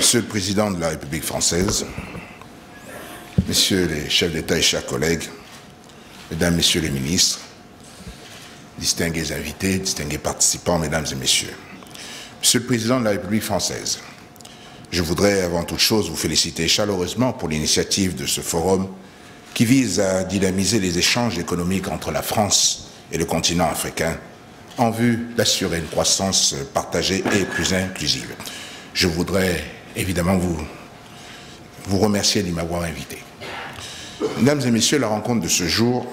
Monsieur le Président de la République française, Messieurs les chefs d'État et chers collègues, Mesdames, Messieurs les ministres, distingués invités, distingués participants, Mesdames et Messieurs, Monsieur le Président de la République française, je voudrais avant toute chose vous féliciter chaleureusement pour l'initiative de ce forum qui vise à dynamiser les échanges économiques entre la France et le continent africain en vue d'assurer une croissance partagée et plus inclusive. Je voudrais évidemment vous remercier d'y m'avoir invité. Mesdames et Messieurs, la rencontre de ce jour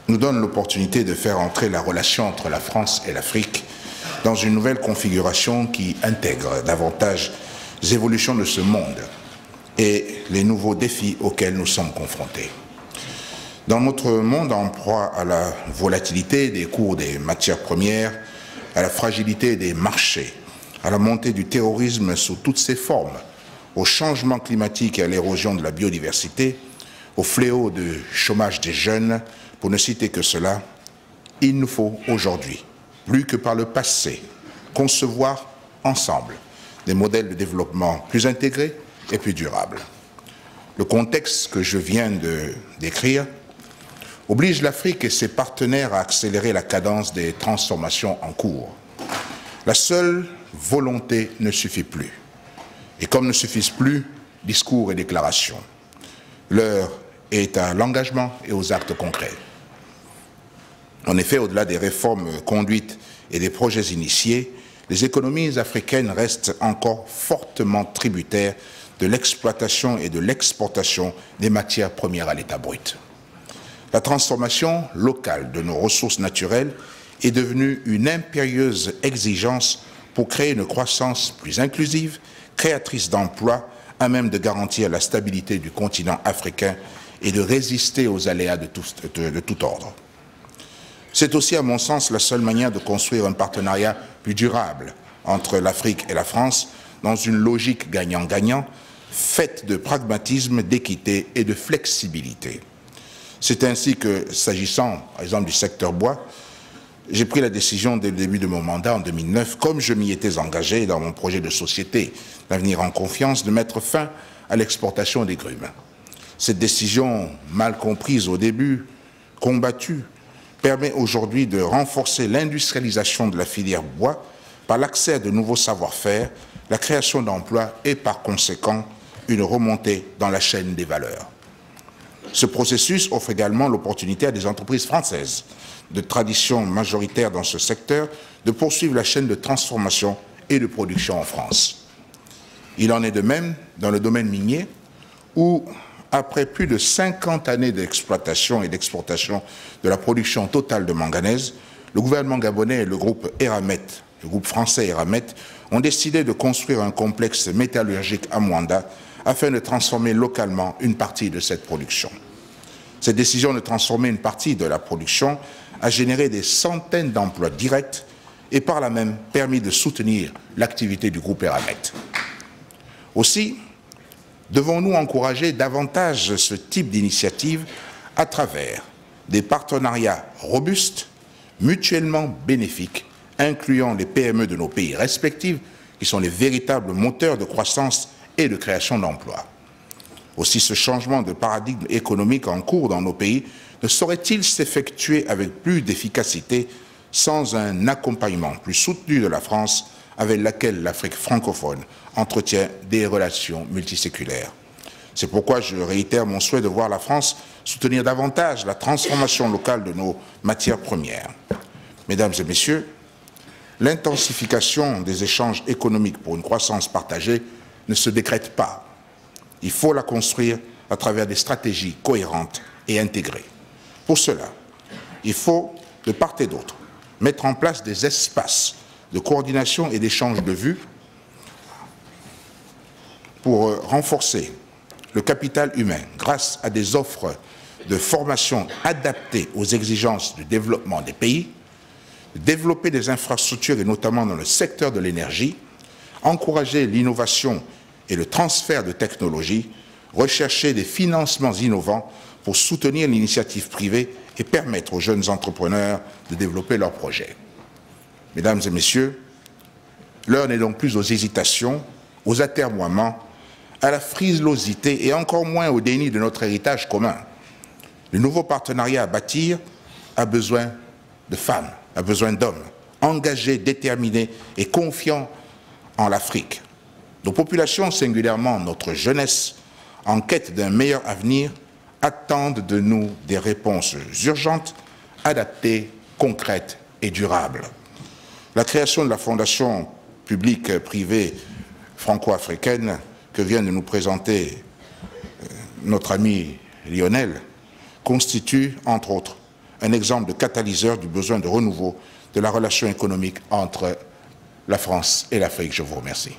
nous donne l'opportunité de faire entrer la relation entre la France et l'Afrique dans une nouvelle configuration qui intègre davantage les évolutions de ce monde et les nouveaux défis auxquels nous sommes confrontés. Dans notre monde en proie à la volatilité des cours des matières premières, à la fragilité des marchés, à la montée du terrorisme sous toutes ses formes, au changement climatique et à l'érosion de la biodiversité, au fléau du chômage des jeunes, pour ne citer que cela, il nous faut aujourd'hui, plus que par le passé, concevoir ensemble des modèles de développement plus intégrés et plus durables. Le contexte que je viens de décrire oblige l'Afrique et ses partenaires à accélérer la cadence des transformations en cours. La seule volonté ne suffit plus. Et comme ne suffisent plus discours et déclarations, l'heure est à l'engagement et aux actes concrets. En effet, au-delà des réformes conduites et des projets initiés, les économies africaines restent encore fortement tributaires de l'exploitation et de l'exportation des matières premières à l'état brut. La transformation locale de nos ressources naturelles est devenue une impérieuse exigence pour créer une croissance plus inclusive, créatrice d'emplois, à même de garantir la stabilité du continent africain et de résister aux aléas de tout ordre. C'est aussi, à mon sens, la seule manière de construire un partenariat plus durable entre l'Afrique et la France dans une logique gagnant-gagnant, faite de pragmatisme, d'équité et de flexibilité. C'est ainsi que, s'agissant, par exemple, du secteur bois, j'ai pris la décision dès le début de mon mandat en 2009, comme je m'y étais engagé dans mon projet de société L'avenir en confiance, de mettre fin à l'exportation des grumes. Cette décision, mal comprise au début, combattue, permet aujourd'hui de renforcer l'industrialisation de la filière bois par l'accès à de nouveaux savoir-faire, la création d'emplois et par conséquent une remontée dans la chaîne des valeurs. Ce processus offre également l'opportunité à des entreprises françaises de tradition majoritaire dans ce secteur de poursuivre la chaîne de transformation et de production en France. Il en est de même dans le domaine minier où, après plus de 50 années d'exploitation et d'exportation de la production totale de manganèse, le gouvernement gabonais et le groupe Eramet, le groupe français Eramet, ont décidé de construire un complexe métallurgique à Moanda afin de transformer localement une partie de cette production. Cette décision de transformer une partie de la production a généré des centaines d'emplois directs et par là même permis de soutenir l'activité du groupe Eramet. Aussi, devons-nous encourager davantage ce type d'initiative à travers des partenariats robustes, mutuellement bénéfiques, incluant les PME de nos pays respectifs, qui sont les véritables moteurs de croissance et de création d'emplois. Aussi, ce changement de paradigme économique en cours dans nos pays ne saurait-il s'effectuer avec plus d'efficacité sans un accompagnement plus soutenu de la France avec laquelle l'Afrique francophone entretient des relations multiséculaires. C'est pourquoi je réitère mon souhait de voir la France soutenir davantage la transformation locale de nos matières premières. Mesdames et Messieurs, l'intensification des échanges économiques pour une croissance partagée ne se décrète pas. Il faut la construire à travers des stratégies cohérentes et intégrées. Pour cela, il faut, de part et d'autre, mettre en place des espaces de coordination et d'échange de vues pour renforcer le capital humain grâce à des offres de formation adaptées aux exigences du développement des pays, développer des infrastructures et notamment dans le secteur de l'énergie, encourager l'innovation et le transfert de technologies, rechercher des financements innovants pour soutenir l'initiative privée et permettre aux jeunes entrepreneurs de développer leurs projets. Mesdames et Messieurs, l'heure n'est donc plus aux hésitations aux atermoiements, à la frilosité et encore moins au déni de notre héritage commun. Le nouveau partenariat à bâtir a besoin de femmes, a besoin d'hommes, engagés, déterminés et confiants en l'Afrique. Nos populations, singulièrement notre jeunesse, en quête d'un meilleur avenir, attendent de nous des réponses urgentes, adaptées, concrètes et durables. La création de la Fondation publique-privée franco-africaine que vient de nous présenter notre ami Lionel constitue, entre autres, un exemple de catalyseur du besoin de renouveau de la relation économique entre la France et l'Afrique. Je vous remercie.